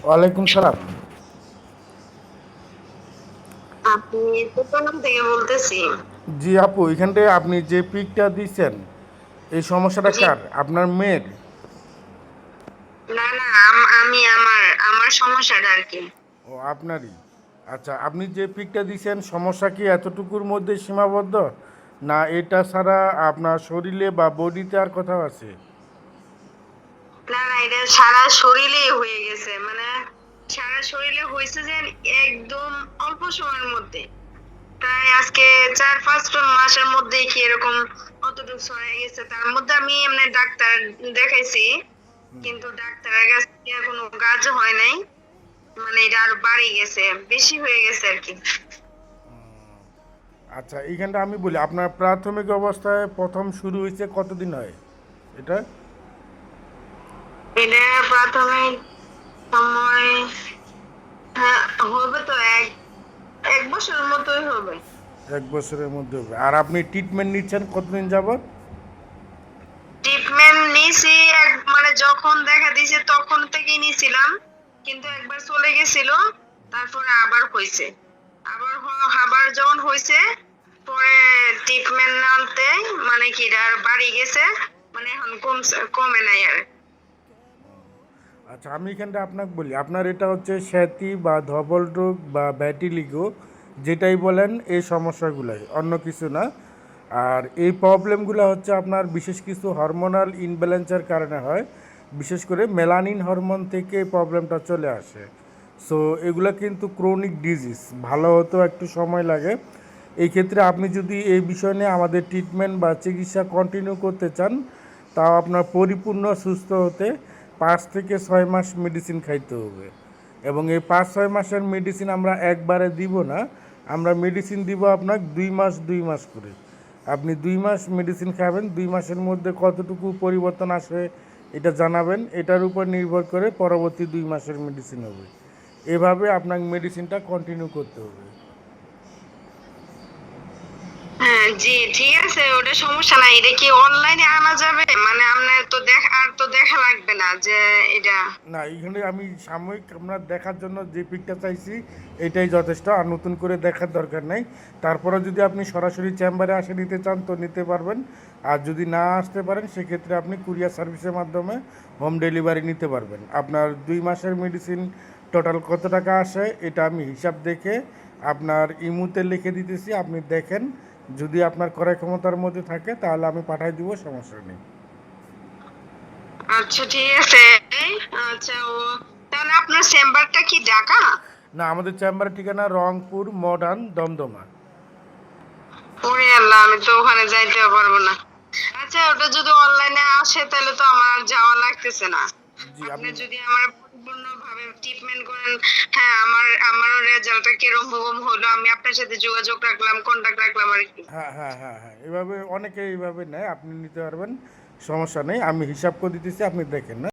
ওয়ালাইকুম সালাম। আপনি কোথা থেকে বলতেছি? জি আপু, এখানটায় আপনি যে পিকটা দিচ্ছেন, এই সমস্যাটা জি। কার? আপনার মেয়ের? না না, আমি আমার আমার সমস্যাটা আর কি। ও, আপনারই। আচ্ছা, আপনি যে পিকটা দিচ্ছেন, সমস্যা কি এতটুকুর মধ্যে সীমাবদ্ধ, না এটা ছাড়া আপনার শরীরে বা বডিতে আর কোথাও আছে? না না, এটা সারা শরীরে হয়ে গেছে, মানে সারা শরীরে হয়েছে যে একদম অল্প সময়ের মধ্যে, প্রায় আজকে 4-5 মাসের মধ্যে কি এরকম অতটুকু হয়ে গেছে। তার মধ্যে আমি এমনি ডাক্তার দেখাইছি, কিন্তু ডাক্তারের কাছে গিয়ে কোনো কাজ হয় নাই। মানে এটা আরো বাড়ে গেছে, বেশি হয়ে গেছে আর কি। আচ্ছা, এইখানটা আমি বলি, আপনার প্রাথমিক অবস্থায় প্রথম শুরু হয়েছে কতদিন হয় এটা? এটা প্রাথমিক সময়, হ্যাঁ, হবে তো এক এক বছরের মতোই হবে। এক বছরের মধ্যে হবে। আর আপনি ট্রিটমেন্ট নিচ্ছেন কতদিন যাবত? ট্রিটমেন্ট নিছি, মানে যখন দেখা দিয়েছে তখন থেকেই নিছিলাম, কিন্তু একবার চলে গেছিল, তারপরে আবার হয়েছে। আবার যখন হয়েছে, পরে ট্রিটমেন্ট আনতে মানে কি আর বাড়ি গেছে, মানে এখন কমে নাই আর। আচ্ছা, আমি এখানটা আপনাকে বলি, আপনার এটা হচ্ছে স্যাতি বা ধবল রোগ বা ব্যাটিলিগো, যেটাই বলেন, এই সমস্যাগুলাই, অন্য কিছু না। আর এই প্রবলেমগুলো হচ্ছে আপনার বিশেষ কিছু হরমোনাল ইনব্যালেন্সের কারণে হয়। বিশেষ করে মেলানিন হরমোন থেকে এই প্রবলেমটা চলে আসে। সো এগুলো কিন্তু ক্রনিক ডিজিজ, ভালো হতেও একটু সময় লাগে। এই ক্ষেত্রে আপনি যদি এই বিষয় নিয়ে আমাদের ট্রিটমেন্ট বা চিকিৎসা কন্টিনিউ করতে চান, তাও আপনার পরিপূর্ণ সুস্থ হতে 5 থেকে 6 মাস মেডিসিন খাইতে হবে। এবং এই 5-6 মাসের মেডিসিন আমরা একবারে দিব না, আমরা মেডিসিন দিব আপনাকে 2 মাস 2 মাস করে। আপনি 2 মাস মেডিসিন খাবেন, 2 মাসের মধ্যে কতটুকু পরিবর্তন আসে এটা জানাবেন, এটার উপর নির্ভর করে পরবর্তী 2 মাসের মেডিসিন হবে। এভাবে আপনাকে মেডিসিনটা কন্টিনিউ করতে হবে। হ্যাঁ জি, ঠিক আছে, ওটা সমস্যা নাই। এটা কি অনলাইনে আনা যাবে? মানে আপনার তো দেখা লাগবে না যে এটা। না, এইখানে আমি সাময়িক আপনার দেখার জন্য যে পিকটা চাইছি এটাই যথেষ্ট, আর নতুন করে দেখার দরকার নেই। তারপরে যদি আপনি সরাসরি চেম্বারে আসে নিতে চান তো নিতে পারবেন। আর যদি না আসতে পারেন সেক্ষেত্রে আপনি কুরিয়ার সার্ভিসের মাধ্যমে হোম ডেলিভারি নিতে পারবেন। আপনার 2 মাসের মেডিসিন টোটাল কত টাকা আসে এটা আমি হিসাব দেখে আপনার ইমুতে লিখে দিতেছি, আপনি দেখেন। যদি আপনার ক্রয় ক্ষমতার মধ্যে থাকে তাহলে আমি পাঠিয়ে দিব, সমস্যা নেই। আচ্ছা ঠিক আছে। আচ্ছা, তাহলে আপনার চেম্বারটা কি ঢাকা? না, আমাদের চেম্বারের ঠিকানা রংপুর মডার্ন দমদমা। ওরে আল্লাহ, আমি তো ওখানে যাইতে পারবো না। আচ্ছা, ওটা যদি অনলাইনে আসে তাহলে তো আমার আর যাওয়া লাগতেছে না। জি আপনি আপনি। যদি আমার পরিপূর্ণ ভাবে ট্রিটমেন্ট করেন, হ্যাঁ, আমারও রেজাল্টটা কিরকম হলো, আমি আপনার সাথে যোগাযোগ রাখলাম, কন্টাক্ট রাখলাম আর কি। হ্যাঁ, হ্যাঁ, হ্যাঁ, হ্যাঁ, এভাবে অনেকে এইভাবে নেয়, আপনি নিতে পারবেন, সমস্যা নেই। আমি হিসাব করে দিতেছি, আপনি দেখেন না।